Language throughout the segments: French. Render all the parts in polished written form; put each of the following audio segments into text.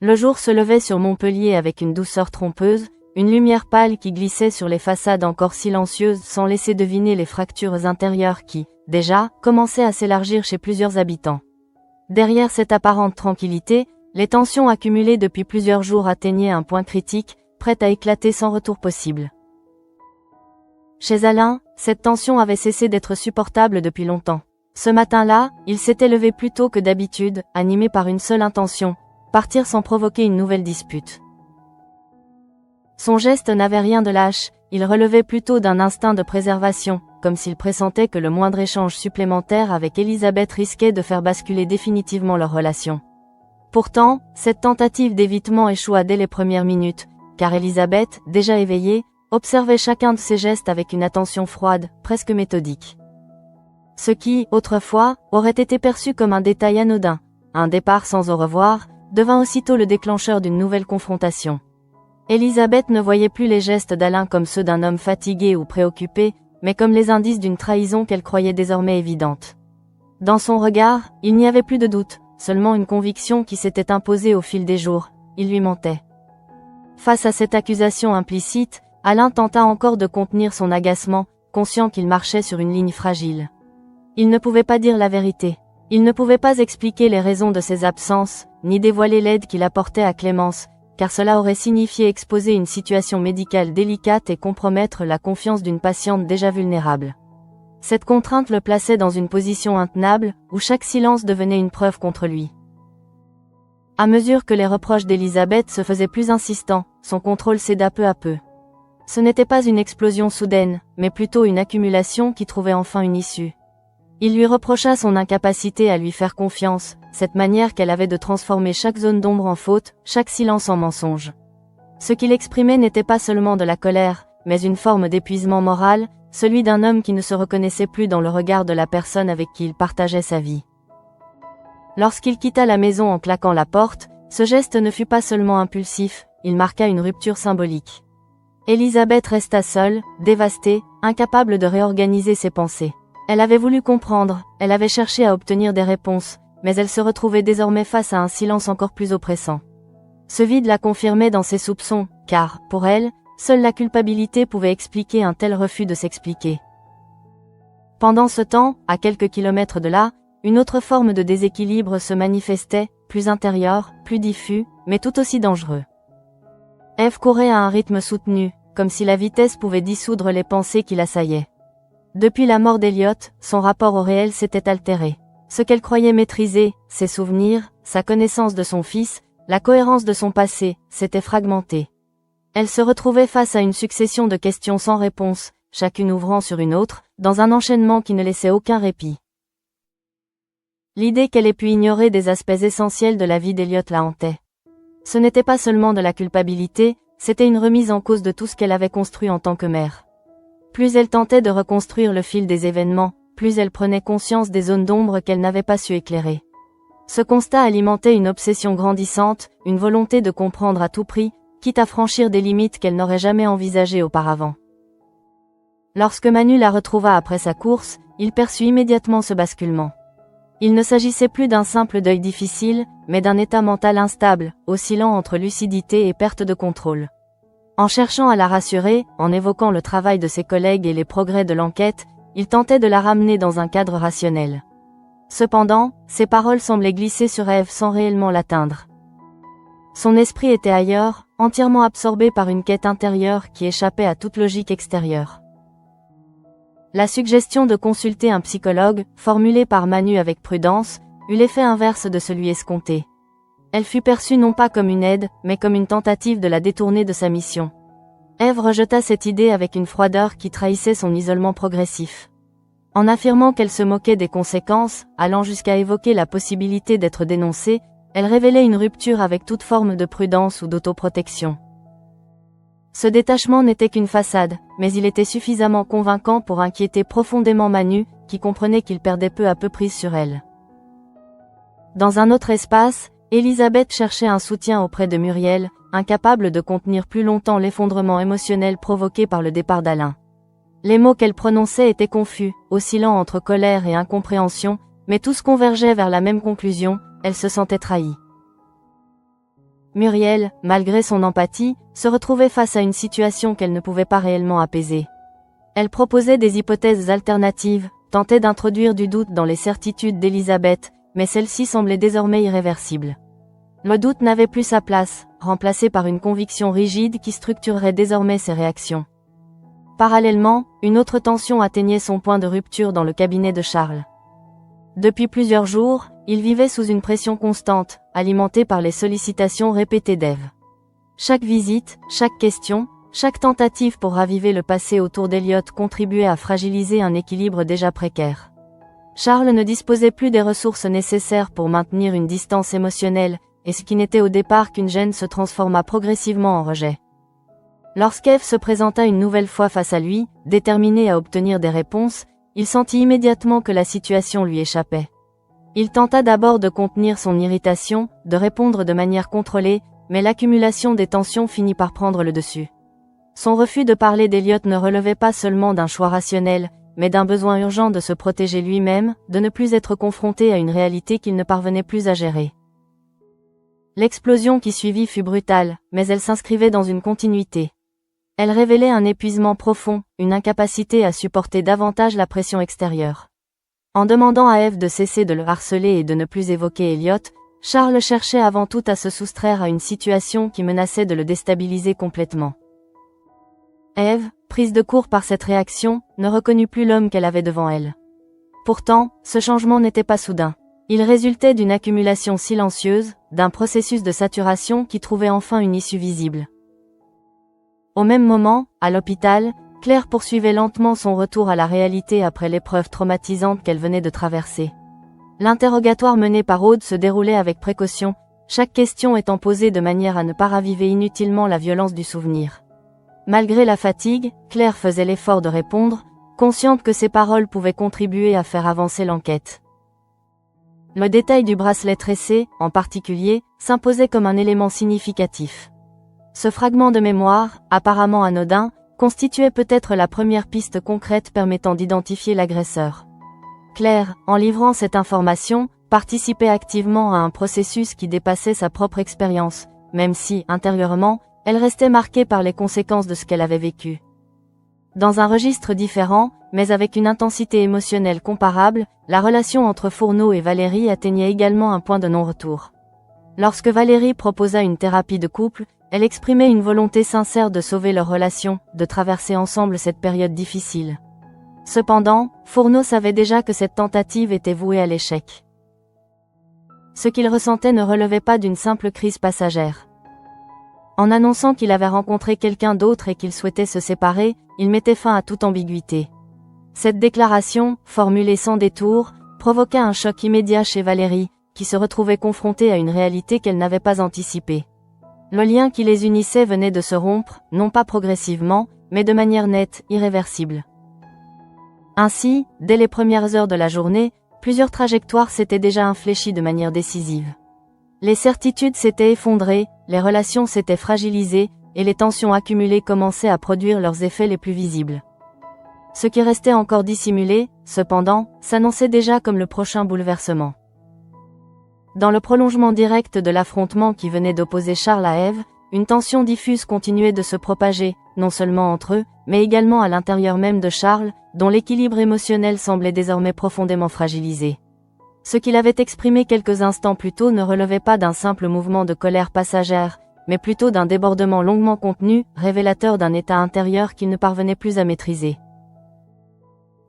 Le jour se levait sur Montpellier avec une douceur trompeuse, une lumière pâle qui glissait sur les façades encore silencieuses sans laisser deviner les fractures intérieures qui, déjà, commençaient à s'élargir chez plusieurs habitants. Derrière cette apparente tranquillité, les tensions accumulées depuis plusieurs jours atteignaient un point critique, prêtes à éclater sans retour possible. Chez Alain, cette tension avait cessé d'être supportable depuis longtemps. Ce matin-là, il s'était levé plus tôt que d'habitude, animé par une seule intention, partir sans provoquer une nouvelle dispute. Son geste n'avait rien de lâche, il relevait plutôt d'un instinct de préservation, comme s'il pressentait que le moindre échange supplémentaire avec Elisabeth risquait de faire basculer définitivement leur relation. Pourtant, cette tentative d'évitement échoua dès les premières minutes, car Elisabeth, déjà éveillée, observait chacun de ses gestes avec une attention froide, presque méthodique. Ce qui, autrefois, aurait été perçu comme un détail anodin, un départ sans au revoir, devint aussitôt le déclencheur d'une nouvelle confrontation. Elisabeth ne voyait plus les gestes d'Alain comme ceux d'un homme fatigué ou préoccupé, mais comme les indices d'une trahison qu'elle croyait désormais évidente. Dans son regard, il n'y avait plus de doute, seulement une conviction qui s'était imposée au fil des jours, il lui mentait. Face à cette accusation implicite, Alain tenta encore de contenir son agacement, conscient qu'il marchait sur une ligne fragile. Il ne pouvait pas dire la vérité. Il ne pouvait pas expliquer les raisons de ses absences, ni dévoiler l'aide qu'il apportait à Clémence, car cela aurait signifié exposer une situation médicale délicate et compromettre la confiance d'une patiente déjà vulnérable. Cette contrainte le plaçait dans une position intenable, où chaque silence devenait une preuve contre lui. À mesure que les reproches d'Elisabeth se faisaient plus insistants, son contrôle céda peu à peu. Ce n'était pas une explosion soudaine, mais plutôt une accumulation qui trouvait enfin une issue. Il lui reprocha son incapacité à lui faire confiance, cette manière qu'elle avait de transformer chaque zone d'ombre en faute, chaque silence en mensonge. Ce qu'il exprimait n'était pas seulement de la colère, mais une forme d'épuisement moral, celui d'un homme qui ne se reconnaissait plus dans le regard de la personne avec qui il partageait sa vie. Lorsqu'il quitta la maison en claquant la porte, ce geste ne fut pas seulement impulsif, il marqua une rupture symbolique. Elisabeth resta seule, dévastée, incapable de réorganiser ses pensées. Elle avait voulu comprendre, elle avait cherché à obtenir des réponses, mais elle se retrouvait désormais face à un silence encore plus oppressant. Ce vide la confirmait dans ses soupçons, car, pour elle, seule la culpabilité pouvait expliquer un tel refus de s'expliquer. Pendant ce temps, à quelques kilomètres de là, une autre forme de déséquilibre se manifestait, plus intérieur, plus diffus, mais tout aussi dangereux. Ève courait à un rythme soutenu, comme si la vitesse pouvait dissoudre les pensées qui l'assaillaient. Depuis la mort d'Elliot, son rapport au réel s'était altéré. Ce qu'elle croyait maîtriser, ses souvenirs, sa connaissance de son fils, la cohérence de son passé, s'était fragmenté. Elle se retrouvait face à une succession de questions sans réponse, chacune ouvrant sur une autre, dans un enchaînement qui ne laissait aucun répit. L'idée qu'elle ait pu ignorer des aspects essentiels de la vie d'Elliot la hantait. Ce n'était pas seulement de la culpabilité, c'était une remise en cause de tout ce qu'elle avait construit en tant que mère. Plus elle tentait de reconstruire le fil des événements, plus elle prenait conscience des zones d'ombre qu'elle n'avait pas su éclairer. Ce constat alimentait une obsession grandissante, une volonté de comprendre à tout prix, quitte à franchir des limites qu'elle n'aurait jamais envisagées auparavant. Lorsque Manu la retrouva après sa course, il perçut immédiatement ce basculement. Il ne s'agissait plus d'un simple deuil difficile, mais d'un état mental instable, oscillant entre lucidité et perte de contrôle. En cherchant à la rassurer, en évoquant le travail de ses collègues et les progrès de l'enquête, il tentait de la ramener dans un cadre rationnel. Cependant, ses paroles semblaient glisser sur Ève sans réellement l'atteindre. Son esprit était ailleurs, entièrement absorbé par une quête intérieure qui échappait à toute logique extérieure. La suggestion de consulter un psychologue, formulée par Manu avec prudence, eut l'effet inverse de celui escompté. Elle fut perçue non pas comme une aide, mais comme une tentative de la détourner de sa mission. Ève rejeta cette idée avec une froideur qui trahissait son isolement progressif. En affirmant qu'elle se moquait des conséquences, allant jusqu'à évoquer la possibilité d'être dénoncée, elle révélait une rupture avec toute forme de prudence ou d'autoprotection. Ce détachement n'était qu'une façade, mais il était suffisamment convaincant pour inquiéter profondément Manu, qui comprenait qu'il perdait peu à peu prise sur elle. Dans un autre espace, Elisabeth cherchait un soutien auprès de Muriel, incapable de contenir plus longtemps l'effondrement émotionnel provoqué par le départ d'Alain. Les mots qu'elle prononçait étaient confus, oscillant entre colère et incompréhension, mais tous convergeaient vers la même conclusion, elle se sentait trahie. Muriel, malgré son empathie, se retrouvait face à une situation qu'elle ne pouvait pas réellement apaiser. Elle proposait des hypothèses alternatives, tentait d'introduire du doute dans les certitudes d'Elisabeth, mais celle-ci semblait désormais irréversible. Le doute n'avait plus sa place, remplacé par une conviction rigide qui structurerait désormais ses réactions. Parallèlement, une autre tension atteignait son point de rupture dans le cabinet de Charles. Depuis plusieurs jours, il vivait sous une pression constante, alimentée par les sollicitations répétées d'Ève. Chaque visite, chaque question, chaque tentative pour raviver le passé autour d'Elliot contribuait à fragiliser un équilibre déjà précaire. Charles ne disposait plus des ressources nécessaires pour maintenir une distance émotionnelle, et ce qui n'était au départ qu'une gêne se transforma progressivement en rejet. Lorsqu'Ève se présenta une nouvelle fois face à lui, déterminée à obtenir des réponses, il sentit immédiatement que la situation lui échappait. Il tenta d'abord de contenir son irritation, de répondre de manière contrôlée, mais l'accumulation des tensions finit par prendre le dessus. Son refus de parler d'Elliot ne relevait pas seulement d'un choix rationnel, mais d'un besoin urgent de se protéger lui-même, de ne plus être confronté à une réalité qu'il ne parvenait plus à gérer. L'explosion qui suivit fut brutale, mais elle s'inscrivait dans une continuité. Elle révélait un épuisement profond, une incapacité à supporter davantage la pression extérieure. En demandant à Ève de cesser de le harceler et de ne plus évoquer Elliot, Charles cherchait avant tout à se soustraire à une situation qui menaçait de le déstabiliser complètement. Ève, prise de court par cette réaction, ne reconnut plus l'homme qu'elle avait devant elle. Pourtant, ce changement n'était pas soudain. Il résultait d'une accumulation silencieuse, d'un processus de saturation qui trouvait enfin une issue visible. Au même moment, à l'hôpital, Claire poursuivait lentement son retour à la réalité après l'épreuve traumatisante qu'elle venait de traverser. L'interrogatoire mené par Aude se déroulait avec précaution, chaque question étant posée de manière à ne pas raviver inutilement la violence du souvenir. Malgré la fatigue, Claire faisait l'effort de répondre, consciente que ses paroles pouvaient contribuer à faire avancer l'enquête. Le détail du bracelet tressé, en particulier, s'imposait comme un élément significatif. Ce fragment de mémoire, apparemment anodin, constituait peut-être la première piste concrète permettant d'identifier l'agresseur. Claire, en livrant cette information, participait activement à un processus qui dépassait sa propre expérience, même si, intérieurement, elle restait marquée par les conséquences de ce qu'elle avait vécu. Dans un registre différent, mais avec une intensité émotionnelle comparable, la relation entre Fourneau et Valérie atteignait également un point de non-retour. Lorsque Valérie proposa une thérapie de couple, elle exprimait une volonté sincère de sauver leur relation, de traverser ensemble cette période difficile. Cependant, Fourneau savait déjà que cette tentative était vouée à l'échec. Ce qu'il ressentait ne relevait pas d'une simple crise passagère. En annonçant qu'il avait rencontré quelqu'un d'autre et qu'il souhaitait se séparer, il mettait fin à toute ambiguïté. Cette déclaration, formulée sans détour, provoqua un choc immédiat chez Valérie, qui se retrouvait confrontée à une réalité qu'elle n'avait pas anticipée. Le lien qui les unissait venait de se rompre, non pas progressivement, mais de manière nette, irréversible. Ainsi, dès les premières heures de la journée, plusieurs trajectoires s'étaient déjà infléchies de manière décisive. Les certitudes s'étaient effondrées, les relations s'étaient fragilisées, et les tensions accumulées commençaient à produire leurs effets les plus visibles. Ce qui restait encore dissimulé, cependant, s'annonçait déjà comme le prochain bouleversement. Dans le prolongement direct de l'affrontement qui venait d'opposer Charles à Ève, une tension diffuse continuait de se propager, non seulement entre eux, mais également à l'intérieur même de Charles, dont l'équilibre émotionnel semblait désormais profondément fragilisé. Ce qu'il avait exprimé quelques instants plus tôt ne relevait pas d'un simple mouvement de colère passagère, mais plutôt d'un débordement longuement contenu, révélateur d'un état intérieur qu'il ne parvenait plus à maîtriser.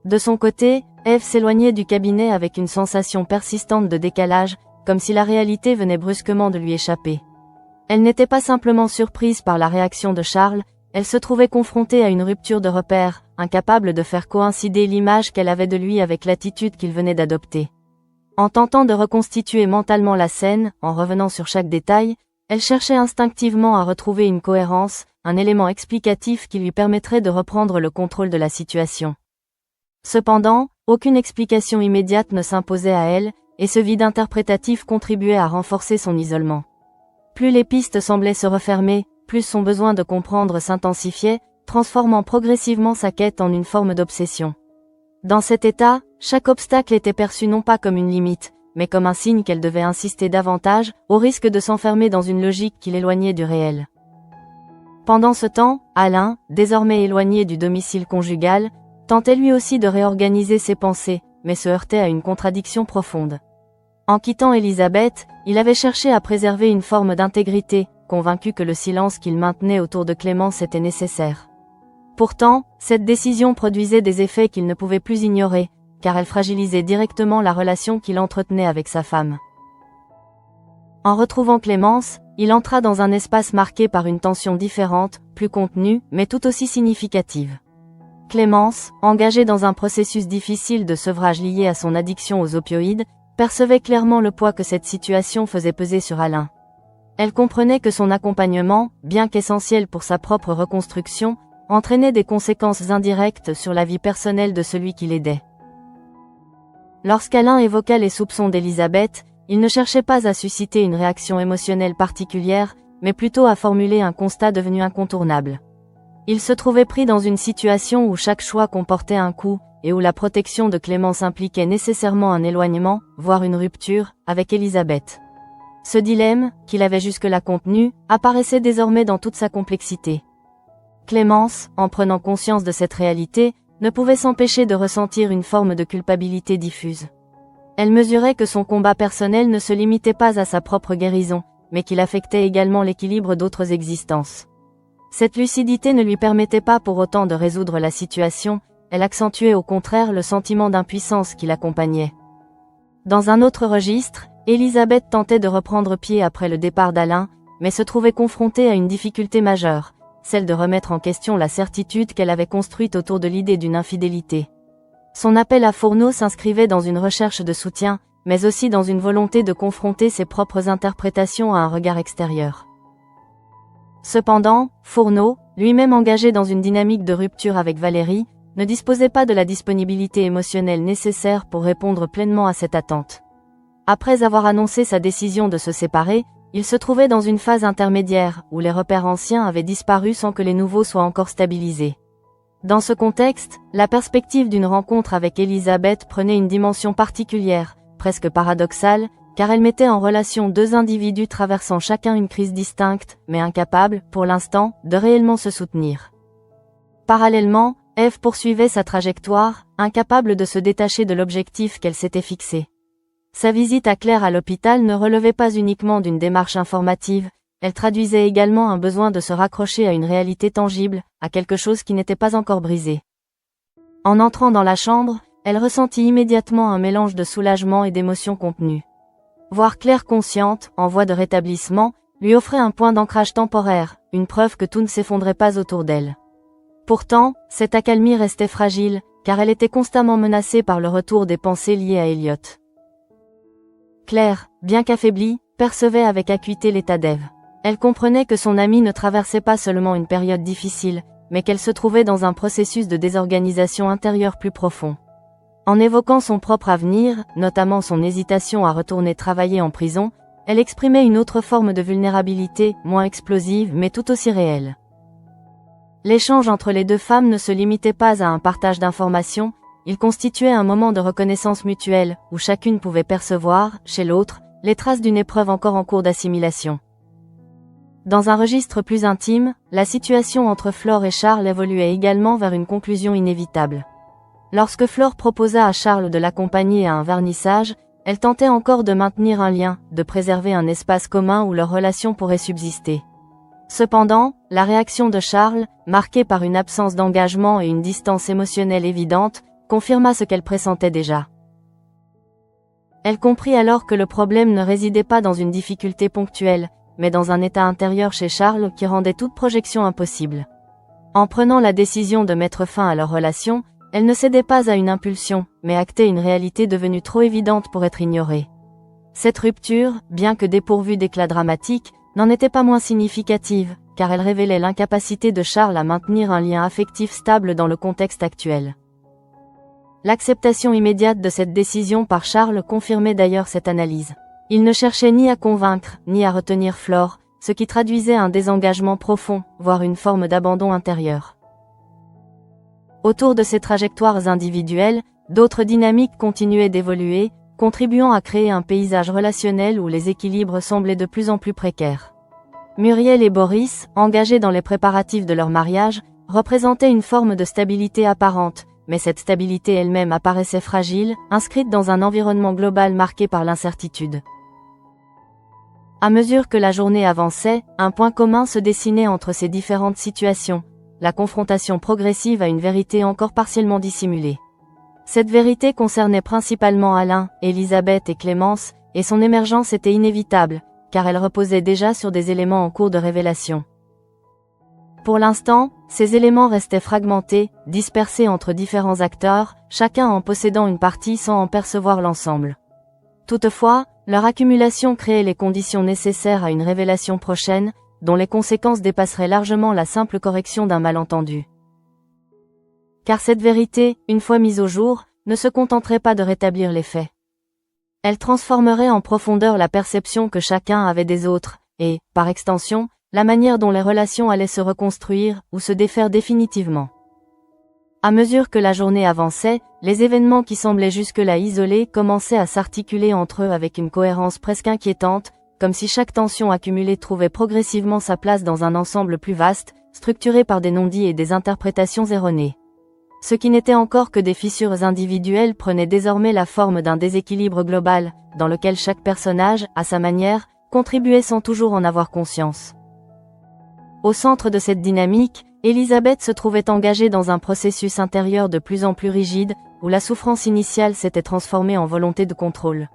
De son côté, Ève s'éloignait du cabinet avec une sensation persistante de décalage, comme si la réalité venait brusquement de lui échapper. Elle n'était pas simplement surprise par la réaction de Charles, elle se trouvait confrontée à une rupture de repères, incapable de faire coïncider l'image qu'elle avait de lui avec l'attitude qu'il venait d'adopter. En tentant de reconstituer mentalement la scène, en revenant sur chaque détail, elle cherchait instinctivement à retrouver une cohérence, un élément explicatif qui lui permettrait de reprendre le contrôle de la situation. Cependant, aucune explication immédiate ne s'imposait à elle, et ce vide interprétatif contribuait à renforcer son isolement. Plus les pistes semblaient se refermer, plus son besoin de comprendre s'intensifiait, transformant progressivement sa quête en une forme d'obsession. Dans cet état, chaque obstacle était perçu non pas comme une limite, mais comme un signe qu'elle devait insister davantage, au risque de s'enfermer dans une logique qui l'éloignait du réel. Pendant ce temps, Alain, désormais éloigné du domicile conjugal, tentait lui aussi de réorganiser ses pensées, mais se heurtait à une contradiction profonde. En quittant Elisabeth, il avait cherché à préserver une forme d'intégrité, convaincu que le silence qu'il maintenait autour de Clémence était nécessaire. Pourtant, cette décision produisait des effets qu'il ne pouvait plus ignorer, car elle fragilisait directement la relation qu'il entretenait avec sa femme. En retrouvant Clémence, il entra dans un espace marqué par une tension différente, plus contenue, mais tout aussi significative. Clémence, engagée dans un processus difficile de sevrage lié à son addiction aux opioïdes, percevait clairement le poids que cette situation faisait peser sur Alain. Elle comprenait que son accompagnement, bien qu'essentiel pour sa propre reconstruction, entraînait des conséquences indirectes sur la vie personnelle de celui qui l'aidait. Lorsqu'Alain évoqua les soupçons d'Elisabeth, il ne cherchait pas à susciter une réaction émotionnelle particulière, mais plutôt à formuler un constat devenu incontournable. Il se trouvait pris dans une situation où chaque choix comportait un coût, et où la protection de Clémence impliquait nécessairement un éloignement, voire une rupture, avec Elisabeth. Ce dilemme, qu'il avait jusque-là contenu, apparaissait désormais dans toute sa complexité. Clémence, en prenant conscience de cette réalité, ne pouvait s'empêcher de ressentir une forme de culpabilité diffuse. Elle mesurait que son combat personnel ne se limitait pas à sa propre guérison, mais qu'il affectait également l'équilibre d'autres existences. Cette lucidité ne lui permettait pas pour autant de résoudre la situation, elle accentuait au contraire le sentiment d'impuissance qui l'accompagnait. Dans un autre registre, Elisabeth tentait de reprendre pied après le départ d'Alain, mais se trouvait confrontée à une difficulté majeure, celle de remettre en question la certitude qu'elle avait construite autour de l'idée d'une infidélité. Son appel à Fourneau s'inscrivait dans une recherche de soutien, mais aussi dans une volonté de confronter ses propres interprétations à un regard extérieur. Cependant, Fourneau, lui-même engagé dans une dynamique de rupture avec Valérie, ne disposait pas de la disponibilité émotionnelle nécessaire pour répondre pleinement à cette attente. Après avoir annoncé sa décision de se séparer, il se trouvait dans une phase intermédiaire, où les repères anciens avaient disparu sans que les nouveaux soient encore stabilisés. Dans ce contexte, la perspective d'une rencontre avec Elisabeth prenait une dimension particulière, presque paradoxale, car elle mettait en relation deux individus traversant chacun une crise distincte, mais incapables, pour l'instant, de réellement se soutenir. Parallèlement, Ève poursuivait sa trajectoire, incapable de se détacher de l'objectif qu'elle s'était fixé. Sa visite à Claire à l'hôpital ne relevait pas uniquement d'une démarche informative, elle traduisait également un besoin de se raccrocher à une réalité tangible, à quelque chose qui n'était pas encore brisé. En entrant dans la chambre, elle ressentit immédiatement un mélange de soulagement et d'émotions contenues. Voir Claire consciente, en voie de rétablissement, lui offrait un point d'ancrage temporaire, une preuve que tout ne s'effondrait pas autour d'elle. Pourtant, cette accalmie restait fragile, car elle était constamment menacée par le retour des pensées liées à Elliot. Claire, bien qu'affaiblie, percevait avec acuité l'état d'Ève. Elle comprenait que son amie ne traversait pas seulement une période difficile, mais qu'elle se trouvait dans un processus de désorganisation intérieure plus profond. En évoquant son propre avenir, notamment son hésitation à retourner travailler en prison, elle exprimait une autre forme de vulnérabilité, moins explosive mais tout aussi réelle. L'échange entre les deux femmes ne se limitait pas à un partage d'informations, il constituait un moment de reconnaissance mutuelle, où chacune pouvait percevoir, chez l'autre, les traces d'une épreuve encore en cours d'assimilation. Dans un registre plus intime, la situation entre Flore et Charles évoluait également vers une conclusion inévitable. Lorsque Flore proposa à Charles de l'accompagner à un vernissage, elle tentait encore de maintenir un lien, de préserver un espace commun où leur relation pourrait subsister. Cependant, la réaction de Charles, marquée par une absence d'engagement et une distance émotionnelle évidente, confirma ce qu'elle pressentait déjà. Elle comprit alors que le problème ne résidait pas dans une difficulté ponctuelle, mais dans un état intérieur chez Charles qui rendait toute projection impossible. En prenant la décision de mettre fin à leur relation, elle ne cédait pas à une impulsion, mais actait une réalité devenue trop évidente pour être ignorée. Cette rupture, bien que dépourvue d'éclat dramatique, n'en était pas moins significative, car elle révélait l'incapacité de Charles à maintenir un lien affectif stable dans le contexte actuel. L'acceptation immédiate de cette décision par Charles confirmait d'ailleurs cette analyse. Il ne cherchait ni à convaincre, ni à retenir Flore, ce qui traduisait un désengagement profond, voire une forme d'abandon intérieur. Autour de ces trajectoires individuelles, d'autres dynamiques continuaient d'évoluer, contribuant à créer un paysage relationnel où les équilibres semblaient de plus en plus précaires. Muriel et Boris, engagés dans les préparatifs de leur mariage, représentaient une forme de stabilité apparente, mais cette stabilité elle-même apparaissait fragile, inscrite dans un environnement global marqué par l'incertitude. À mesure que la journée avançait, un point commun se dessinait entre ces différentes situations, la confrontation progressive à une vérité encore partiellement dissimulée. Cette vérité concernait principalement Alain, Elisabeth et Clémence, et son émergence était inévitable, car elle reposait déjà sur des éléments en cours de révélation. Pour l'instant, ces éléments restaient fragmentés, dispersés entre différents acteurs, chacun en possédant une partie sans en percevoir l'ensemble. Toutefois, leur accumulation créait les conditions nécessaires à une révélation prochaine, dont les conséquences dépasseraient largement la simple correction d'un malentendu. Car cette vérité, une fois mise au jour, ne se contenterait pas de rétablir les faits. Elle transformerait en profondeur la perception que chacun avait des autres, et, par extension, la manière dont les relations allaient se reconstruire ou se défaire définitivement. À mesure que la journée avançait, les événements qui semblaient jusque-là isolés commençaient à s'articuler entre eux avec une cohérence presque inquiétante, comme si chaque tension accumulée trouvait progressivement sa place dans un ensemble plus vaste, structuré par des non-dits et des interprétations erronées. Ce qui n'était encore que des fissures individuelles prenait désormais la forme d'un déséquilibre global, dans lequel chaque personnage, à sa manière, contribuait sans toujours en avoir conscience. Au centre de cette dynamique, Elisabeth se trouvait engagée dans un processus intérieur de plus en plus rigide, où la souffrance initiale s'était transformée en volonté de contrôle.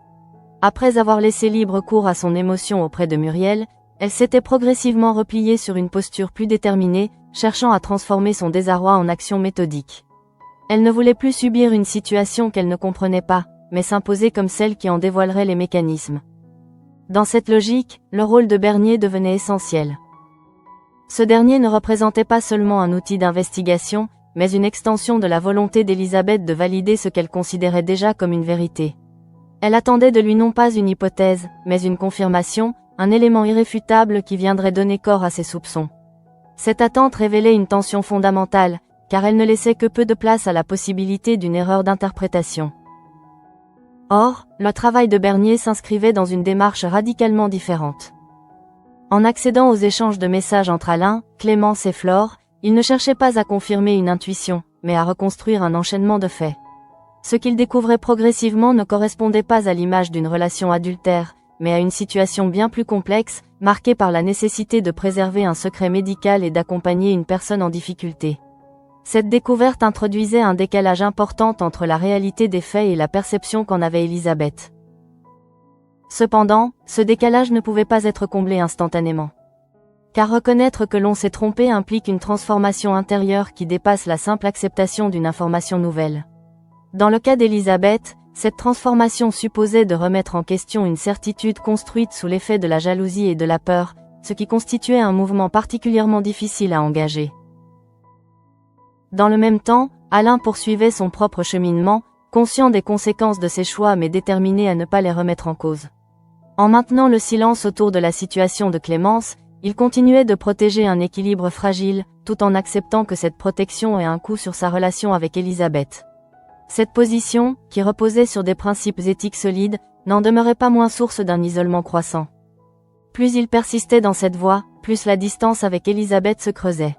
Après avoir laissé libre cours à son émotion auprès de Muriel, elle s'était progressivement repliée sur une posture plus déterminée, cherchant à transformer son désarroi en action méthodique. Elle ne voulait plus subir une situation qu'elle ne comprenait pas, mais s'imposer comme celle qui en dévoilerait les mécanismes. Dans cette logique, le rôle de Bernier devenait essentiel. Ce dernier ne représentait pas seulement un outil d'investigation, mais une extension de la volonté d'Elisabeth de valider ce qu'elle considérait déjà comme une vérité. Elle attendait de lui non pas une hypothèse, mais une confirmation, un élément irréfutable qui viendrait donner corps à ses soupçons. Cette attente révélait une tension fondamentale, car elle ne laissait que peu de place à la possibilité d'une erreur d'interprétation. Or, le travail de Bernier s'inscrivait dans une démarche radicalement différente. En accédant aux échanges de messages entre Alain, Clémence et Flore, il ne cherchait pas à confirmer une intuition, mais à reconstruire un enchaînement de faits. Ce qu'il découvrait progressivement ne correspondait pas à l'image d'une relation adultère, mais à une situation bien plus complexe, marquée par la nécessité de préserver un secret médical et d'accompagner une personne en difficulté. Cette découverte introduisait un décalage important entre la réalité des faits et la perception qu'en avait Elisabeth. Cependant, ce décalage ne pouvait pas être comblé instantanément. Car reconnaître que l'on s'est trompé implique une transformation intérieure qui dépasse la simple acceptation d'une information nouvelle. Dans le cas d'Elisabeth, cette transformation supposait de remettre en question une certitude construite sous l'effet de la jalousie et de la peur, ce qui constituait un mouvement particulièrement difficile à engager. Dans le même temps, Alain poursuivait son propre cheminement, conscient des conséquences de ses choix mais déterminé à ne pas les remettre en cause. En maintenant le silence autour de la situation de Clémence, il continuait de protéger un équilibre fragile, tout en acceptant que cette protection ait un coût sur sa relation avec Elisabeth. Cette position, qui reposait sur des principes éthiques solides, n'en demeurait pas moins source d'un isolement croissant. Plus il persistait dans cette voie, plus la distance avec Elisabeth se creusait.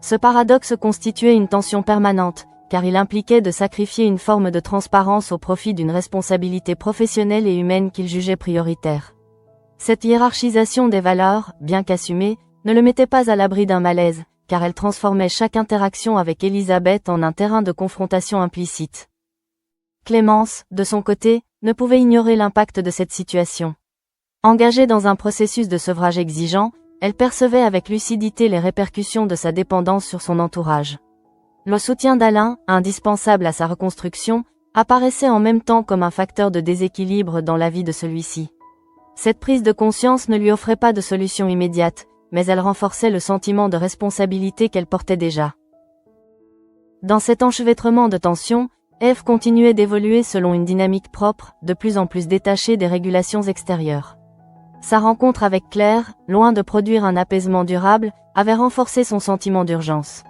Ce paradoxe constituait une tension permanente, car il impliquait de sacrifier une forme de transparence au profit d'une responsabilité professionnelle et humaine qu'il jugeait prioritaire. Cette hiérarchisation des valeurs, bien qu'assumée, ne le mettait pas à l'abri d'un malaise, car elle transformait chaque interaction avec Elisabeth en un terrain de confrontation implicite. Clémence, de son côté, ne pouvait ignorer l'impact de cette situation. Engagée dans un processus de sevrage exigeant, elle percevait avec lucidité les répercussions de sa dépendance sur son entourage. Le soutien d'Alain, indispensable à sa reconstruction, apparaissait en même temps comme un facteur de déséquilibre dans la vie de celui-ci. Cette prise de conscience ne lui offrait pas de solution immédiate, mais elle renforçait le sentiment de responsabilité qu'elle portait déjà. Dans cet enchevêtrement de tensions, Ève continuait d'évoluer selon une dynamique propre, de plus en plus détachée des régulations extérieures. Sa rencontre avec Claire, loin de produire un apaisement durable, avait renforcé son sentiment d'urgence.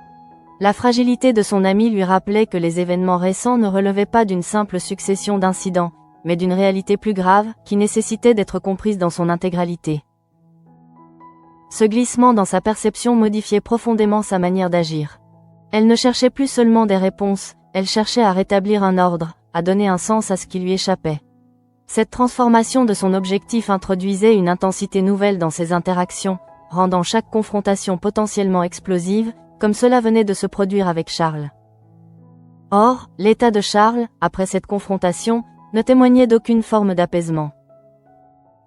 La fragilité de son amie lui rappelait que les événements récents ne relevaient pas d'une simple succession d'incidents, mais d'une réalité plus grave, qui nécessitait d'être comprise dans son intégralité. Ce glissement dans sa perception modifiait profondément sa manière d'agir. Elle ne cherchait plus seulement des réponses, elle cherchait à rétablir un ordre, à donner un sens à ce qui lui échappait. Cette transformation de son objectif introduisait une intensité nouvelle dans ses interactions, rendant chaque confrontation potentiellement explosive, comme cela venait de se produire avec Charles. Or, l'état de Charles, après cette confrontation, ne témoignait d'aucune forme d'apaisement.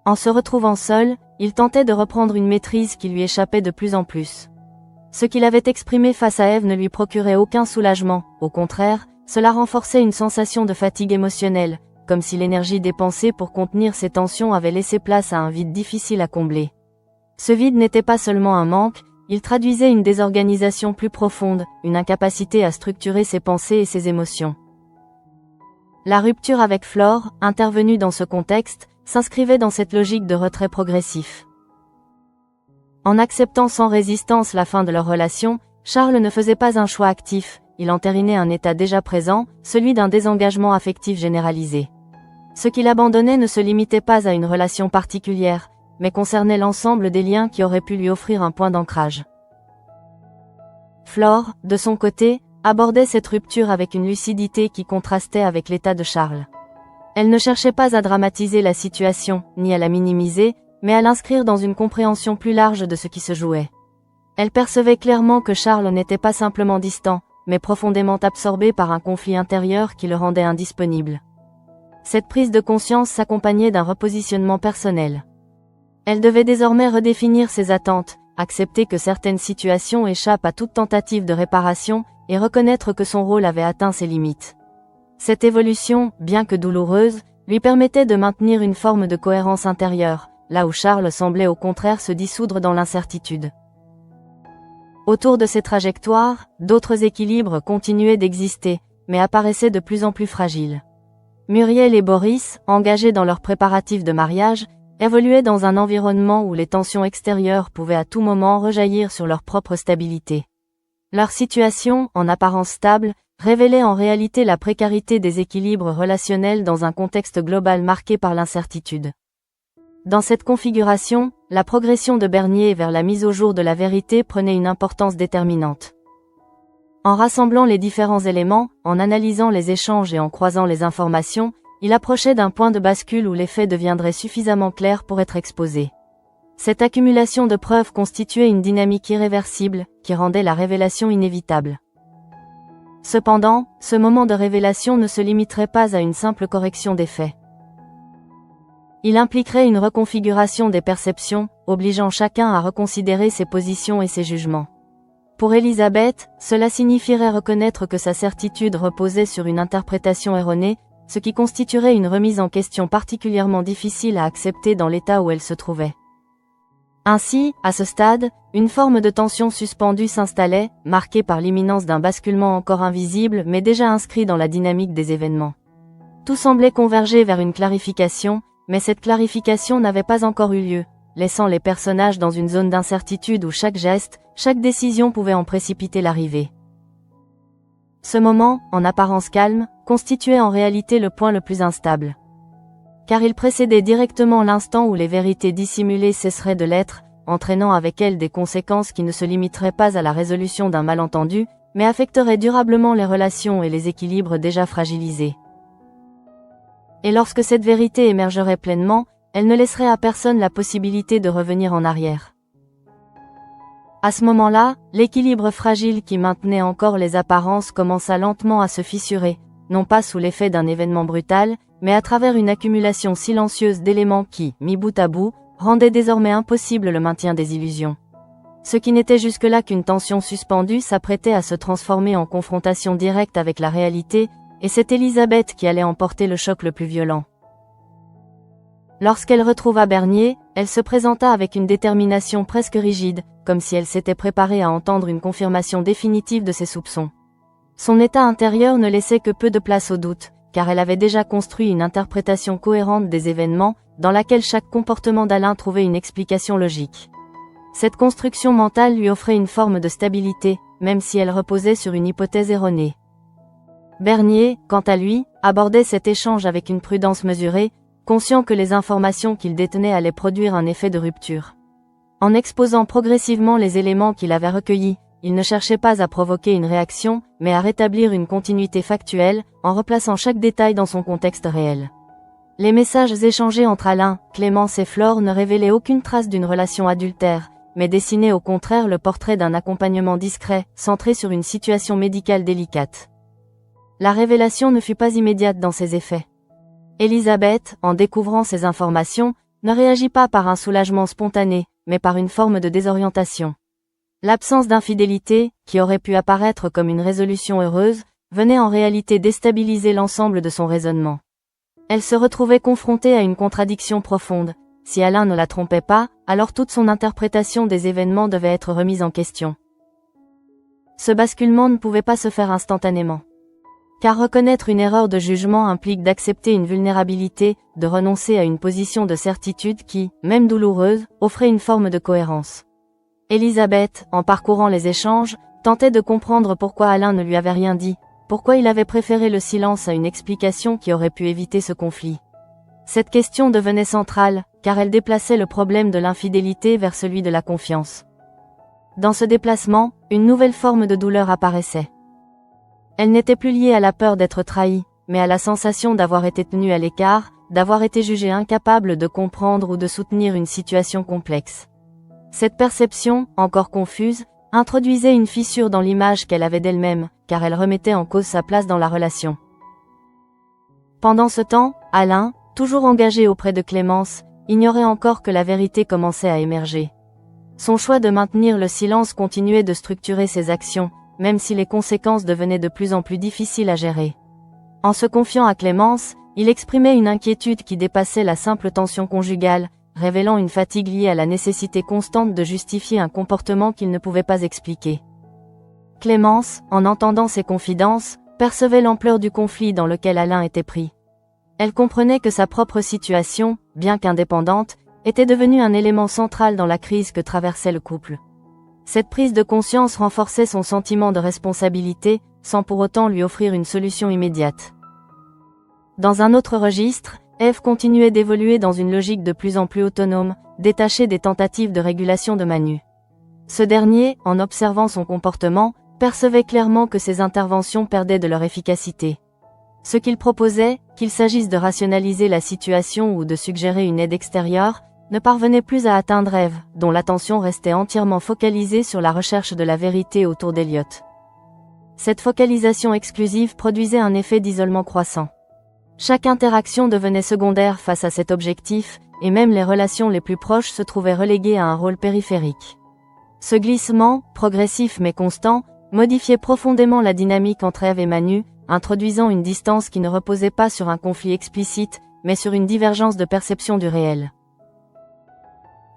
En se retrouvant seul, il tentait de reprendre une maîtrise qui lui échappait de plus en plus. Ce qu'il avait exprimé face à Ève ne lui procurait aucun soulagement, au contraire, cela renforçait une sensation de fatigue émotionnelle, comme si l'énergie dépensée pour contenir ces tensions avait laissé place à un vide difficile à combler. Ce vide n'était pas seulement un manque, il traduisait une désorganisation plus profonde, une incapacité à structurer ses pensées et ses émotions. La rupture avec Flore, intervenue dans ce contexte, s'inscrivait dans cette logique de retrait progressif. En acceptant sans résistance la fin de leur relation, Charles ne faisait pas un choix actif, il entérinait un état déjà présent, celui d'un désengagement affectif généralisé. Ce qu'il abandonnait ne se limitait pas à une relation particulière, mais concernait l'ensemble des liens qui auraient pu lui offrir un point d'ancrage. Flore, de son côté, abordait cette rupture avec une lucidité qui contrastait avec l'état de Charles. Elle ne cherchait pas à dramatiser la situation, ni à la minimiser, mais à l'inscrire dans une compréhension plus large de ce qui se jouait. Elle percevait clairement que Charles n'était pas simplement distant, mais profondément absorbé par un conflit intérieur qui le rendait indisponible. Cette prise de conscience s'accompagnait d'un repositionnement personnel. Elle devait désormais redéfinir ses attentes, accepter que certaines situations échappent à toute tentative de réparation, et reconnaître que son rôle avait atteint ses limites. Cette évolution, bien que douloureuse, lui permettait de maintenir une forme de cohérence intérieure, là où Charles semblait au contraire se dissoudre dans l'incertitude. Autour de ces trajectoires, d'autres équilibres continuaient d'exister, mais apparaissaient de plus en plus fragiles. Muriel et Boris, engagés dans leurs préparatifs de mariage, évoluaient dans un environnement où les tensions extérieures pouvaient à tout moment rejaillir sur leur propre stabilité. Leur situation, en apparence stable, révélait en réalité la précarité des équilibres relationnels dans un contexte global marqué par l'incertitude. Dans cette configuration, la progression de Bernier vers la mise au jour de la vérité prenait une importance déterminante. En rassemblant les différents éléments, en analysant les échanges et en croisant les informations, il approchait d'un point de bascule où les faits deviendraient suffisamment clairs pour être exposés. Cette accumulation de preuves constituait une dynamique irréversible, qui rendait la révélation inévitable. Cependant, ce moment de révélation ne se limiterait pas à une simple correction des faits. Il impliquerait une reconfiguration des perceptions, obligeant chacun à reconsidérer ses positions et ses jugements. Pour Elisabeth, cela signifierait reconnaître que sa certitude reposait sur une interprétation erronée, ce qui constituerait une remise en question particulièrement difficile à accepter dans l'état où elle se trouvait. Ainsi, à ce stade, une forme de tension suspendue s'installait, marquée par l'imminence d'un basculement encore invisible mais déjà inscrit dans la dynamique des événements. Tout semblait converger vers une clarification, mais cette clarification n'avait pas encore eu lieu, laissant les personnages dans une zone d'incertitude où chaque geste, chaque décision pouvait en précipiter l'arrivée. Ce moment, en apparence calme, constituait en réalité le point le plus instable. Car il précédait directement l'instant où les vérités dissimulées cesseraient de l'être, entraînant avec elles des conséquences qui ne se limiteraient pas à la résolution d'un malentendu, mais affecteraient durablement les relations et les équilibres déjà fragilisés. Et lorsque cette vérité émergerait pleinement, elle ne laisserait à personne la possibilité de revenir en arrière. À ce moment-là, l'équilibre fragile qui maintenait encore les apparences commença lentement à se fissurer, non pas sous l'effet d'un événement brutal, mais à travers une accumulation silencieuse d'éléments qui, mis bout à bout, rendaient désormais impossible le maintien des illusions. Ce qui n'était jusque-là qu'une tension suspendue s'apprêtait à se transformer en confrontation directe avec la réalité, et c'est Elisabeth qui allait emporter le choc le plus violent. Lorsqu'elle retrouva Bernier, elle se présenta avec une détermination presque rigide, comme si elle s'était préparée à entendre une confirmation définitive de ses soupçons. Son état intérieur ne laissait que peu de place au doute, car elle avait déjà construit une interprétation cohérente des événements, dans laquelle chaque comportement d'Alain trouvait une explication logique. Cette construction mentale lui offrait une forme de stabilité, même si elle reposait sur une hypothèse erronée. Bernier, quant à lui, abordait cet échange avec une prudence mesurée, conscient que les informations qu'il détenait allaient produire un effet de rupture. En exposant progressivement les éléments qu'il avait recueillis, il ne cherchait pas à provoquer une réaction, mais à rétablir une continuité factuelle, en replaçant chaque détail dans son contexte réel. Les messages échangés entre Alain, Clémence et Flore ne révélaient aucune trace d'une relation adultère, mais dessinaient au contraire le portrait d'un accompagnement discret, centré sur une situation médicale délicate. La révélation ne fut pas immédiate dans ses effets. Elisabeth, en découvrant ces informations, ne réagit pas par un soulagement spontané, mais par une forme de désorientation. L'absence d'infidélité, qui aurait pu apparaître comme une résolution heureuse, venait en réalité déstabiliser l'ensemble de son raisonnement. Elle se retrouvait confrontée à une contradiction profonde. Si Alain ne la trompait pas, alors toute son interprétation des événements devait être remise en question. Ce basculement ne pouvait pas se faire instantanément. Car reconnaître une erreur de jugement implique d'accepter une vulnérabilité, de renoncer à une position de certitude qui, même douloureuse, offrait une forme de cohérence. Elisabeth, en parcourant les échanges, tentait de comprendre pourquoi Alain ne lui avait rien dit, pourquoi il avait préféré le silence à une explication qui aurait pu éviter ce conflit. Cette question devenait centrale, car elle déplaçait le problème de l'infidélité vers celui de la confiance. Dans ce déplacement, une nouvelle forme de douleur apparaissait. Elle n'était plus liée à la peur d'être trahie, mais à la sensation d'avoir été tenue à l'écart, d'avoir été jugée incapable de comprendre ou de soutenir une situation complexe. Cette perception, encore confuse, introduisait une fissure dans l'image qu'elle avait d'elle-même, car elle remettait en cause sa place dans la relation. Pendant ce temps, Alain, toujours engagé auprès de Clémence, ignorait encore que la vérité commençait à émerger. Son choix de maintenir le silence continuait de structurer ses actions, même si les conséquences devenaient de plus en plus difficiles à gérer. En se confiant à Clémence, il exprimait une inquiétude qui dépassait la simple tension conjugale, révélant une fatigue liée à la nécessité constante de justifier un comportement qu'il ne pouvait pas expliquer. Clémence, en entendant ces confidences, percevait l'ampleur du conflit dans lequel Alain était pris. Elle comprenait que sa propre situation, bien qu'indépendante, était devenue un élément central dans la crise que traversait le couple. Cette prise de conscience renforçait son sentiment de responsabilité, sans pour autant lui offrir une solution immédiate. Dans un autre registre, Ève continuait d'évoluer dans une logique de plus en plus autonome, détachée des tentatives de régulation de Manu. Ce dernier, en observant son comportement, percevait clairement que ses interventions perdaient de leur efficacité. Ce qu'il proposait, qu'il s'agisse de rationaliser la situation ou de suggérer une aide extérieure, ne parvenait plus à atteindre Ève, dont l'attention restait entièrement focalisée sur la recherche de la vérité autour d'Elliot. Cette focalisation exclusive produisait un effet d'isolement croissant. Chaque interaction devenait secondaire face à cet objectif, et même les relations les plus proches se trouvaient reléguées à un rôle périphérique. Ce glissement, progressif mais constant, modifiait profondément la dynamique entre Ève et Manu, introduisant une distance qui ne reposait pas sur un conflit explicite, mais sur une divergence de perception du réel.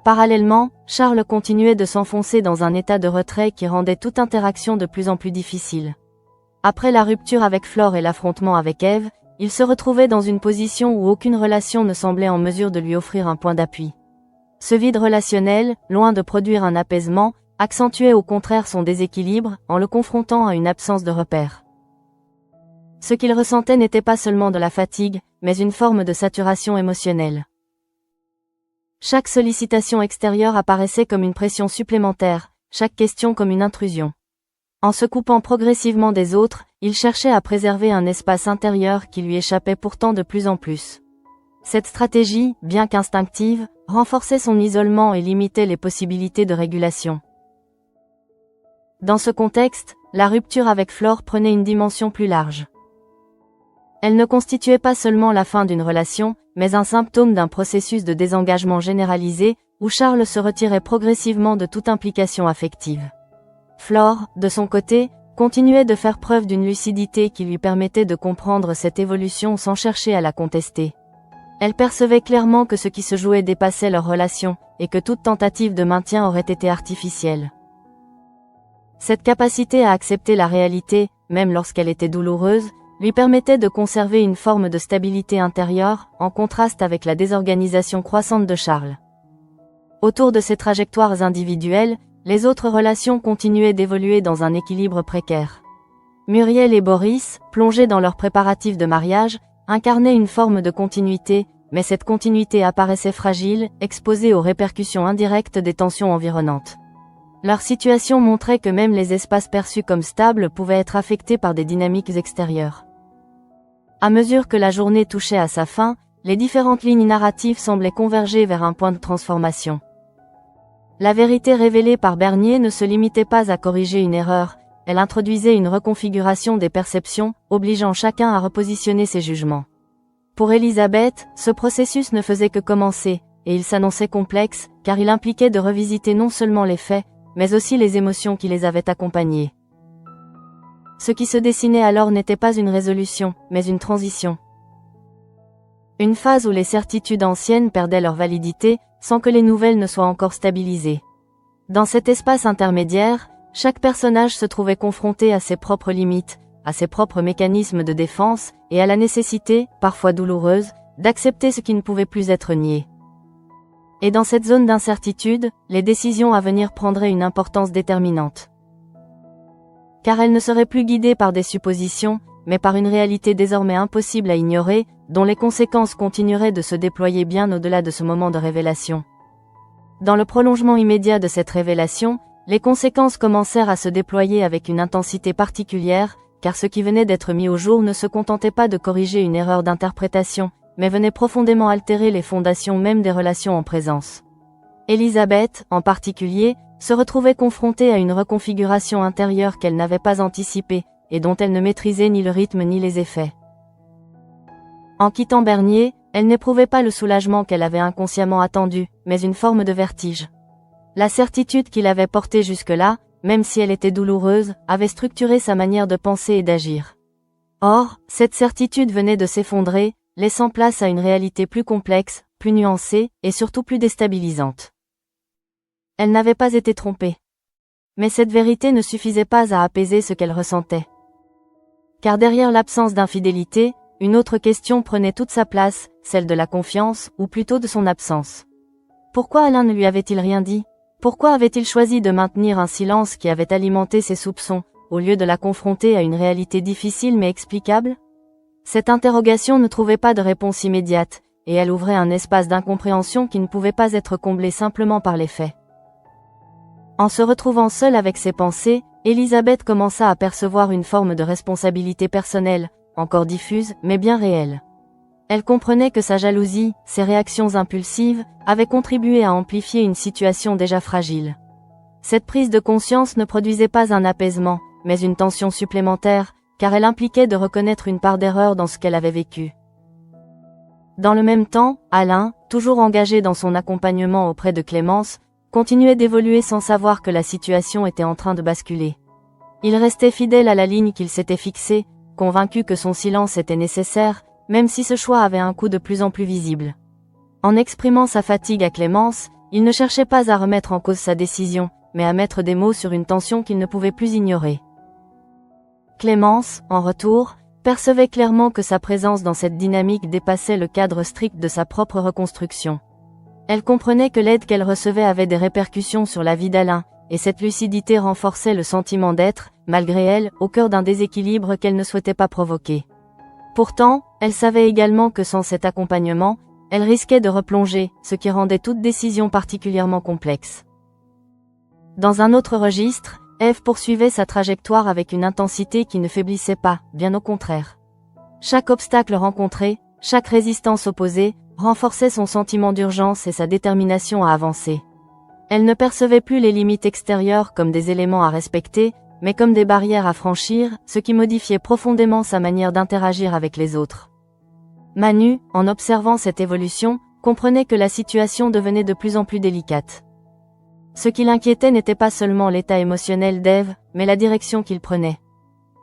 Parallèlement, Charles continuait de s'enfoncer dans un état de retrait qui rendait toute interaction de plus en plus difficile. Après la rupture avec Flore et l'affrontement avec Ève, il se retrouvait dans une position où aucune relation ne semblait en mesure de lui offrir un point d'appui. Ce vide relationnel, loin de produire un apaisement, accentuait au contraire son déséquilibre, en le confrontant à une absence de repères. Ce qu'il ressentait n'était pas seulement de la fatigue, mais une forme de saturation émotionnelle. Chaque sollicitation extérieure apparaissait comme une pression supplémentaire, chaque question comme une intrusion. En se coupant progressivement des autres, il cherchait à préserver un espace intérieur qui lui échappait pourtant de plus en plus. Cette stratégie, bien qu'instinctive, renforçait son isolement et limitait les possibilités de régulation. Dans ce contexte, la rupture avec Flore prenait une dimension plus large. Elle ne constituait pas seulement la fin d'une relation, mais un symptôme d'un processus de désengagement généralisé, où Charles se retirait progressivement de toute implication affective. Flore, de son côté, continuait de faire preuve d'une lucidité qui lui permettait de comprendre cette évolution sans chercher à la contester. Elle percevait clairement que ce qui se jouait dépassait leur relation, et que toute tentative de maintien aurait été artificielle. Cette capacité à accepter la réalité, même lorsqu'elle était douloureuse, lui permettait de conserver une forme de stabilité intérieure, en contraste avec la désorganisation croissante de Charles. Autour de ces trajectoires individuelles, les autres relations continuaient d'évoluer dans un équilibre précaire. Muriel et Boris, plongés dans leurs préparatifs de mariage, incarnaient une forme de continuité, mais cette continuité apparaissait fragile, exposée aux répercussions indirectes des tensions environnantes. Leur situation montrait que même les espaces perçus comme stables pouvaient être affectés par des dynamiques extérieures. À mesure que la journée touchait à sa fin, les différentes lignes narratives semblaient converger vers un point de transformation. La vérité révélée par Bernier ne se limitait pas à corriger une erreur, elle introduisait une reconfiguration des perceptions, obligeant chacun à repositionner ses jugements. Pour Elisabeth, ce processus ne faisait que commencer, et il s'annonçait complexe, car il impliquait de revisiter non seulement les faits, mais aussi les émotions qui les avaient accompagnés. Ce qui se dessinait alors n'était pas une résolution, mais une transition. Une phase où les certitudes anciennes perdaient leur validité, sans que les nouvelles ne soient encore stabilisées. Dans cet espace intermédiaire, chaque personnage se trouvait confronté à ses propres limites, à ses propres mécanismes de défense, et à la nécessité, parfois douloureuse, d'accepter ce qui ne pouvait plus être nié. Et dans cette zone d'incertitude, les décisions à venir prendraient une importance déterminante. Car elles ne seraient plus guidées par des suppositions, mais par une réalité désormais impossible à ignorer, dont les conséquences continueraient de se déployer bien au-delà de ce moment de révélation. Dans le prolongement immédiat de cette révélation, les conséquences commencèrent à se déployer avec une intensité particulière, car ce qui venait d'être mis au jour ne se contentait pas de corriger une erreur d'interprétation, mais venait profondément altérer les fondations même des relations en présence. Elisabeth, en particulier, se retrouvait confrontée à une reconfiguration intérieure qu'elle n'avait pas anticipée, et dont elle ne maîtrisait ni le rythme ni les effets. En quittant Bernier, elle n'éprouvait pas le soulagement qu'elle avait inconsciemment attendu, mais une forme de vertige. La certitude qui l'avait portée jusque-là, même si elle était douloureuse, avait structuré sa manière de penser et d'agir. Or, cette certitude venait de s'effondrer, laissant place à une réalité plus complexe, plus nuancée, et surtout plus déstabilisante. Elle n'avait pas été trompée. Mais cette vérité ne suffisait pas à apaiser ce qu'elle ressentait. Car derrière l'absence d'infidélité, une autre question prenait toute sa place, celle de la confiance, ou plutôt de son absence. Pourquoi Alain ne lui avait-il rien dit ? Pourquoi avait-il choisi de maintenir un silence qui avait alimenté ses soupçons, au lieu de la confronter à une réalité difficile mais explicable ? Cette interrogation ne trouvait pas de réponse immédiate, et elle ouvrait un espace d'incompréhension qui ne pouvait pas être comblé simplement par les faits. En se retrouvant seule avec ses pensées, Elisabeth commença à percevoir une forme de responsabilité personnelle, encore diffuse, mais bien réelle. Elle comprenait que sa jalousie, ses réactions impulsives, avaient contribué à amplifier une situation déjà fragile. Cette prise de conscience ne produisait pas un apaisement, mais une tension supplémentaire, car elle impliquait de reconnaître une part d'erreur dans ce qu'elle avait vécu. Dans le même temps, Alain, toujours engagé dans son accompagnement auprès de Clémence, continuait d'évoluer sans savoir que la situation était en train de basculer. Il restait fidèle à la ligne qu'il s'était fixée, convaincu que son silence était nécessaire, même si ce choix avait un coût de plus en plus visible. En exprimant sa fatigue à Clémence, il ne cherchait pas à remettre en cause sa décision, mais à mettre des mots sur une tension qu'il ne pouvait plus ignorer. Clémence, en retour, percevait clairement que sa présence dans cette dynamique dépassait le cadre strict de sa propre reconstruction. Elle comprenait que l'aide qu'elle recevait avait des répercussions sur la vie d'Alain, et cette lucidité renforçait le sentiment d'être, malgré elle, au cœur d'un déséquilibre qu'elle ne souhaitait pas provoquer. Pourtant, elle savait également que sans cet accompagnement, elle risquait de replonger, ce qui rendait toute décision particulièrement complexe. Dans un autre registre, Ève poursuivait sa trajectoire avec une intensité qui ne faiblissait pas, bien au contraire. Chaque obstacle rencontré, chaque résistance opposée, renforçait son sentiment d'urgence et sa détermination à avancer. Elle ne percevait plus les limites extérieures comme des éléments à respecter, mais comme des barrières à franchir, ce qui modifiait profondément sa manière d'interagir avec les autres. Manu, en observant cette évolution, comprenait que la situation devenait de plus en plus délicate. Ce qui l'inquiétait n'était pas seulement l'état émotionnel d'Ève, mais la direction qu'il prenait.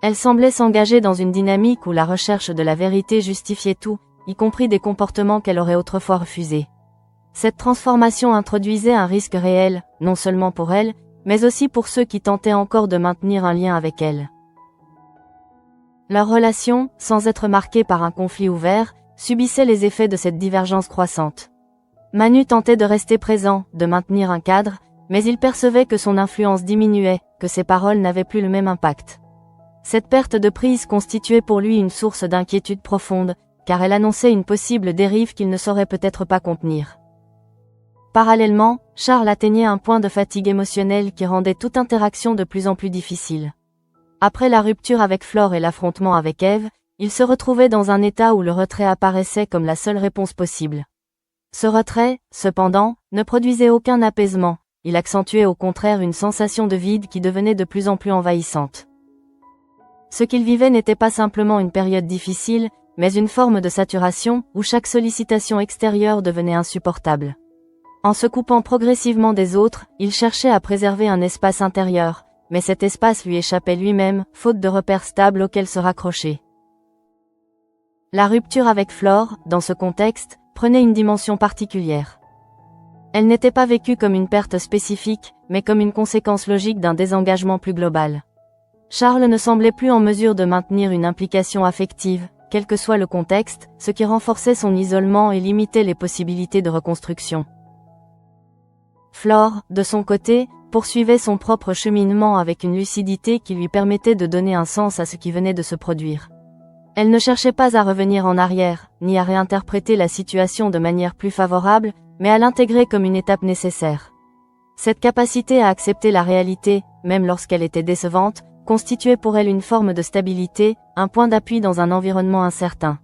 Elle semblait s'engager dans une dynamique où la recherche de la vérité justifiait tout, y compris des comportements qu'elle aurait autrefois refusés. Cette transformation introduisait un risque réel, non seulement pour elle, mais aussi pour ceux qui tentaient encore de maintenir un lien avec elle. Leur relation, sans être marquée par un conflit ouvert, subissait les effets de cette divergence croissante. Manu tentait de rester présent, de maintenir un cadre, mais il percevait que son influence diminuait, que ses paroles n'avaient plus le même impact. Cette perte de prise constituait pour lui une source d'inquiétude profonde, car elle annonçait une possible dérive qu'il ne saurait peut-être pas contenir. Parallèlement, Charles atteignait un point de fatigue émotionnelle qui rendait toute interaction de plus en plus difficile. Après la rupture avec Flore et l'affrontement avec Eve, il se retrouvait dans un état où le retrait apparaissait comme la seule réponse possible. Ce retrait, cependant, ne produisait aucun apaisement, il accentuait au contraire une sensation de vide qui devenait de plus en plus envahissante. Ce qu'il vivait n'était pas simplement une période difficile, mais une forme de saturation où chaque sollicitation extérieure devenait insupportable. En se coupant progressivement des autres, il cherchait à préserver un espace intérieur, mais cet espace lui échappait lui-même, faute de repères stables auxquels se raccrocher. La rupture avec Flore, dans ce contexte, prenait une dimension particulière. Elle n'était pas vécue comme une perte spécifique, mais comme une conséquence logique d'un désengagement plus global. Charles ne semblait plus en mesure de maintenir une implication affective, quel que soit le contexte, ce qui renforçait son isolement et limitait les possibilités de reconstruction. Flore, de son côté, poursuivait son propre cheminement avec une lucidité qui lui permettait de donner un sens à ce qui venait de se produire. Elle ne cherchait pas à revenir en arrière, ni à réinterpréter la situation de manière plus favorable, mais à l'intégrer comme une étape nécessaire. Cette capacité à accepter la réalité, même lorsqu'elle était décevante, constituait pour elle une forme de stabilité, un point d'appui dans un environnement incertain.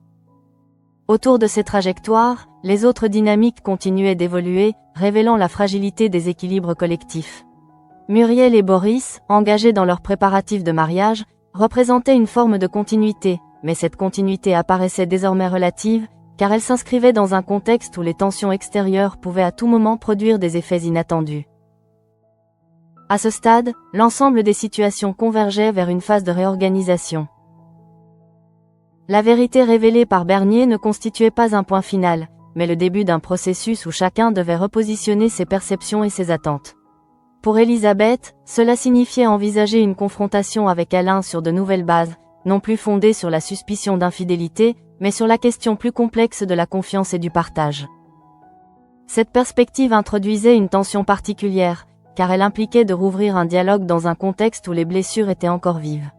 Autour de ces trajectoires, les autres dynamiques continuaient d'évoluer, révélant la fragilité des équilibres collectifs. Muriel et Boris, engagés dans leurs préparatifs de mariage, représentaient une forme de continuité, mais cette continuité apparaissait désormais relative, car elle s'inscrivait dans un contexte où les tensions extérieures pouvaient à tout moment produire des effets inattendus. À ce stade, l'ensemble des situations convergeait vers une phase de réorganisation. La vérité révélée par Bernier ne constituait pas un point final, mais le début d'un processus où chacun devait repositionner ses perceptions et ses attentes. Pour Elisabeth, cela signifiait envisager une confrontation avec Alain sur de nouvelles bases, non plus fondées sur la suspicion d'infidélité, mais sur la question plus complexe de la confiance et du partage. Cette perspective introduisait une tension particulière, car elle impliquait de rouvrir un dialogue dans un contexte où les blessures étaient encore vives.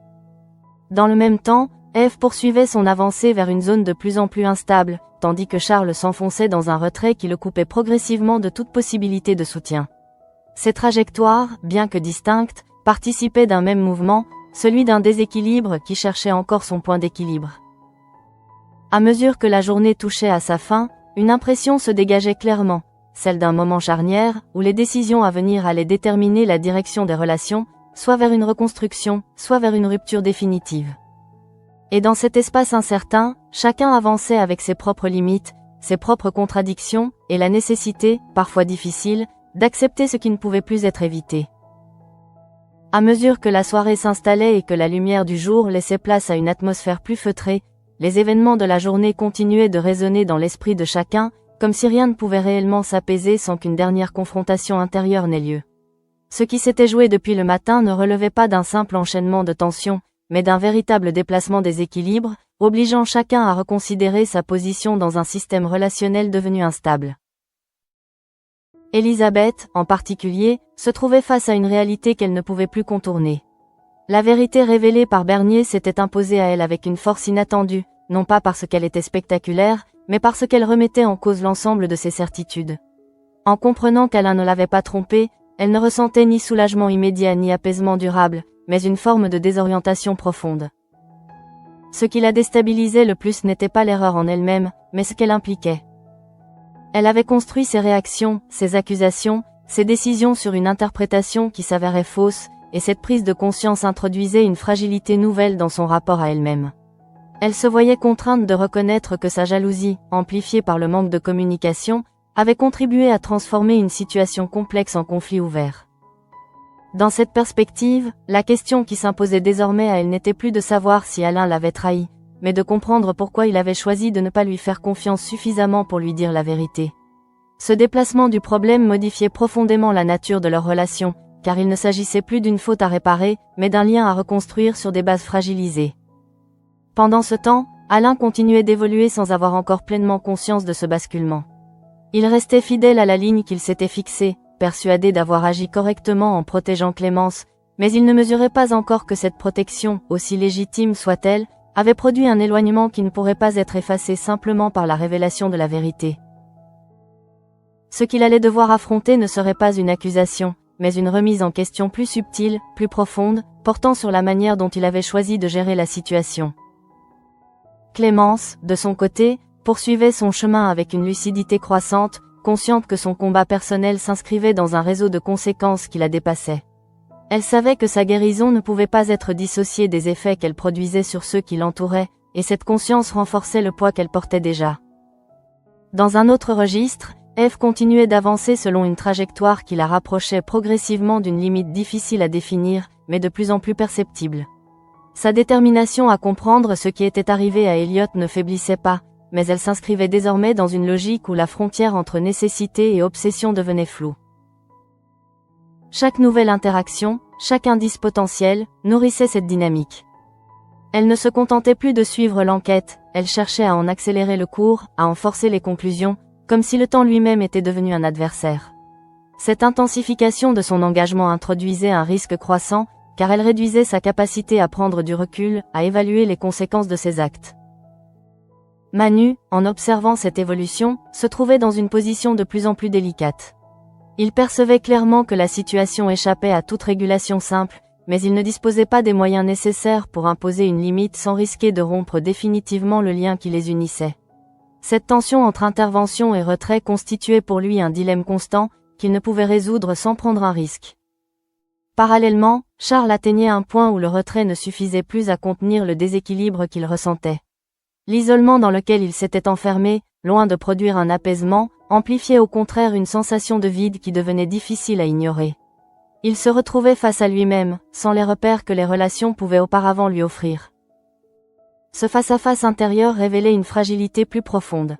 Dans le même temps, Ève poursuivait son avancée vers une zone de plus en plus instable, tandis que Charles s'enfonçait dans un retrait qui le coupait progressivement de toute possibilité de soutien. Ces trajectoires, bien que distinctes, participaient d'un même mouvement, celui d'un déséquilibre qui cherchait encore son point d'équilibre. À mesure que la journée touchait à sa fin, une impression se dégageait clairement, celle d'un moment charnière, où les décisions à venir allaient déterminer la direction des relations, soit vers une reconstruction, soit vers une rupture définitive. Et dans cet espace incertain, chacun avançait avec ses propres limites, ses propres contradictions, et la nécessité, parfois difficile, d'accepter ce qui ne pouvait plus être évité. À mesure que la soirée s'installait et que la lumière du jour laissait place à une atmosphère plus feutrée, les événements de la journée continuaient de résonner dans l'esprit de chacun, comme si rien ne pouvait réellement s'apaiser sans qu'une dernière confrontation intérieure n'ait lieu. Ce qui s'était joué depuis le matin ne relevait pas d'un simple enchaînement de tensions, mais d'un véritable déplacement des équilibres, obligeant chacun à reconsidérer sa position dans un système relationnel devenu instable. Elisabeth, en particulier, se trouvait face à une réalité qu'elle ne pouvait plus contourner. La vérité révélée par Bernier s'était imposée à elle avec une force inattendue, non pas parce qu'elle était spectaculaire, mais parce qu'elle remettait en cause l'ensemble de ses certitudes. En comprenant qu'Alain ne l'avait pas trompée, elle ne ressentait ni soulagement immédiat ni apaisement durable, mais une forme de désorientation profonde. Ce qui la déstabilisait le plus n'était pas l'erreur en elle-même, mais ce qu'elle impliquait. Elle avait construit ses réactions, ses accusations, ses décisions sur une interprétation qui s'avérait fausse, et cette prise de conscience introduisait une fragilité nouvelle dans son rapport à elle-même. Elle se voyait contrainte de reconnaître que sa jalousie, amplifiée par le manque de communication, avait contribué à transformer une situation complexe en conflit ouvert. Dans cette perspective, la question qui s'imposait désormais à elle n'était plus de savoir si Alain l'avait trahie, mais de comprendre pourquoi il avait choisi de ne pas lui faire confiance suffisamment pour lui dire la vérité. Ce déplacement du problème modifiait profondément la nature de leur relation, car il ne s'agissait plus d'une faute à réparer, mais d'un lien à reconstruire sur des bases fragilisées. Pendant ce temps, Alain continuait d'évoluer sans avoir encore pleinement conscience de ce basculement. Il restait fidèle à la ligne qu'il s'était fixée, persuadé d'avoir agi correctement en protégeant Clémence, Mais il ne mesurait pas encore que cette protection, aussi légitime soit-elle, avait produit un éloignement qui ne pourrait pas être effacé simplement par la révélation de la vérité. Ce qu'il allait devoir affronter ne serait pas une accusation, mais une remise en question plus subtile, plus profonde, portant sur la manière dont il avait choisi de gérer la situation. Clémence, de son côté, poursuivait son chemin avec une lucidité croissante, consciente que son combat personnel s'inscrivait dans un réseau de conséquences qui la dépassait. Elle savait que sa guérison ne pouvait pas être dissociée des effets qu'elle produisait sur ceux qui l'entouraient, et cette conscience renforçait le poids qu'elle portait déjà. Dans un autre registre, Eve continuait d'avancer selon une trajectoire qui la rapprochait progressivement d'une limite difficile à définir, mais de plus en plus perceptible. Sa détermination à comprendre ce qui était arrivé à Elliot ne faiblissait pas, mais elle s'inscrivait désormais dans une logique où la frontière entre nécessité et obsession devenait floue. Chaque nouvelle interaction, chaque indice potentiel, nourrissait cette dynamique. Elle ne se contentait plus de suivre l'enquête, elle cherchait à en accélérer le cours, à en forcer les conclusions, comme si le temps lui-même était devenu un adversaire. Cette intensification de son engagement introduisait un risque croissant, car elle réduisait sa capacité à prendre du recul, à évaluer les conséquences de ses actes. Manu, en observant cette évolution, se trouvait dans une position de plus en plus délicate. Il percevait clairement que la situation échappait à toute régulation simple, mais il ne disposait pas des moyens nécessaires pour imposer une limite sans risquer de rompre définitivement le lien qui les unissait. Cette tension entre intervention et retrait constituait pour lui un dilemme constant, qu'il ne pouvait résoudre sans prendre un risque. Parallèlement, Charles atteignait un point où le retrait ne suffisait plus à contenir le déséquilibre qu'il ressentait. L'isolement dans lequel il s'était enfermé, loin de produire un apaisement, amplifiait au contraire une sensation de vide qui devenait difficile à ignorer. Il se retrouvait face à lui-même, sans les repères que les relations pouvaient auparavant lui offrir. Ce face-à-face intérieur révélait une fragilité plus profonde.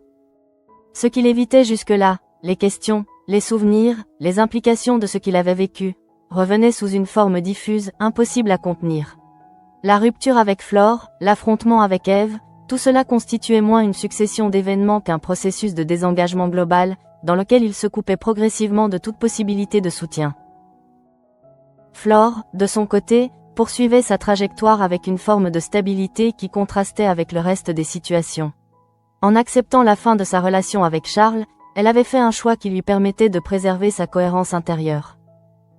Ce qu'il évitait jusque-là, les questions, les souvenirs, les implications de ce qu'il avait vécu, revenaient sous une forme diffuse, impossible à contenir. La rupture avec Flore, l'affrontement avec Eve, tout cela constituait moins une succession d'événements qu'un processus de désengagement global, dans lequel il se coupait progressivement de toute possibilité de soutien. Flore, de son côté, poursuivait sa trajectoire avec une forme de stabilité qui contrastait avec le reste des situations. En acceptant la fin de sa relation avec Charles, elle avait fait un choix qui lui permettait de préserver sa cohérence intérieure.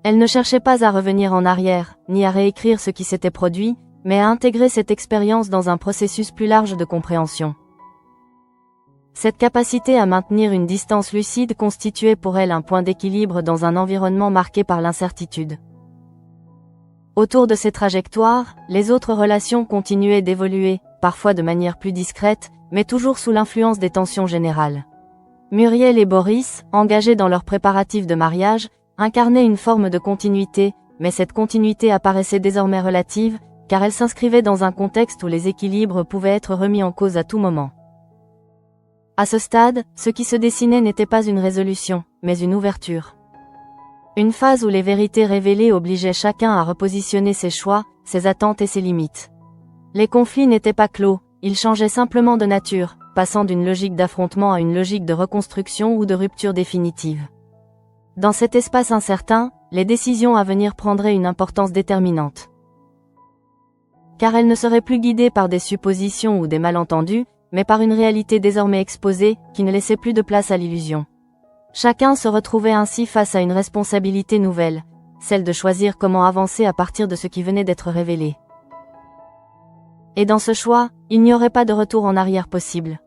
Elle ne cherchait pas à revenir en arrière, ni à réécrire ce qui s'était produit, mais à intégrer cette expérience dans un processus plus large de compréhension. Cette capacité à maintenir une distance lucide constituait pour elle un point d'équilibre dans un environnement marqué par l'incertitude. Autour de ces trajectoires, les autres relations continuaient d'évoluer, parfois de manière plus discrète, mais toujours sous l'influence des tensions générales. Muriel et Boris, engagés dans leurs préparatifs de mariage, incarnaient une forme de continuité, mais cette continuité apparaissait désormais relative, car elle s'inscrivait dans un contexte où les équilibres pouvaient être remis en cause à tout moment. À ce stade, ce qui se dessinait n'était pas une résolution, mais une ouverture. Une phase où les vérités révélées obligeaient chacun à repositionner ses choix, ses attentes et ses limites. Les conflits n'étaient pas clos, ils changeaient simplement de nature, passant d'une logique d'affrontement à une logique de reconstruction ou de rupture définitive. Dans cet espace incertain, les décisions à venir prendraient une importance déterminante. Car elles ne seraient plus guidées par des suppositions ou des malentendus, mais par une réalité désormais exposée, qui ne laissait plus de place à l'illusion. Chacun se retrouvait ainsi face à une responsabilité nouvelle, celle de choisir comment avancer à partir de ce qui venait d'être révélé. Et dans ce choix, il n'y aurait pas de retour en arrière possible.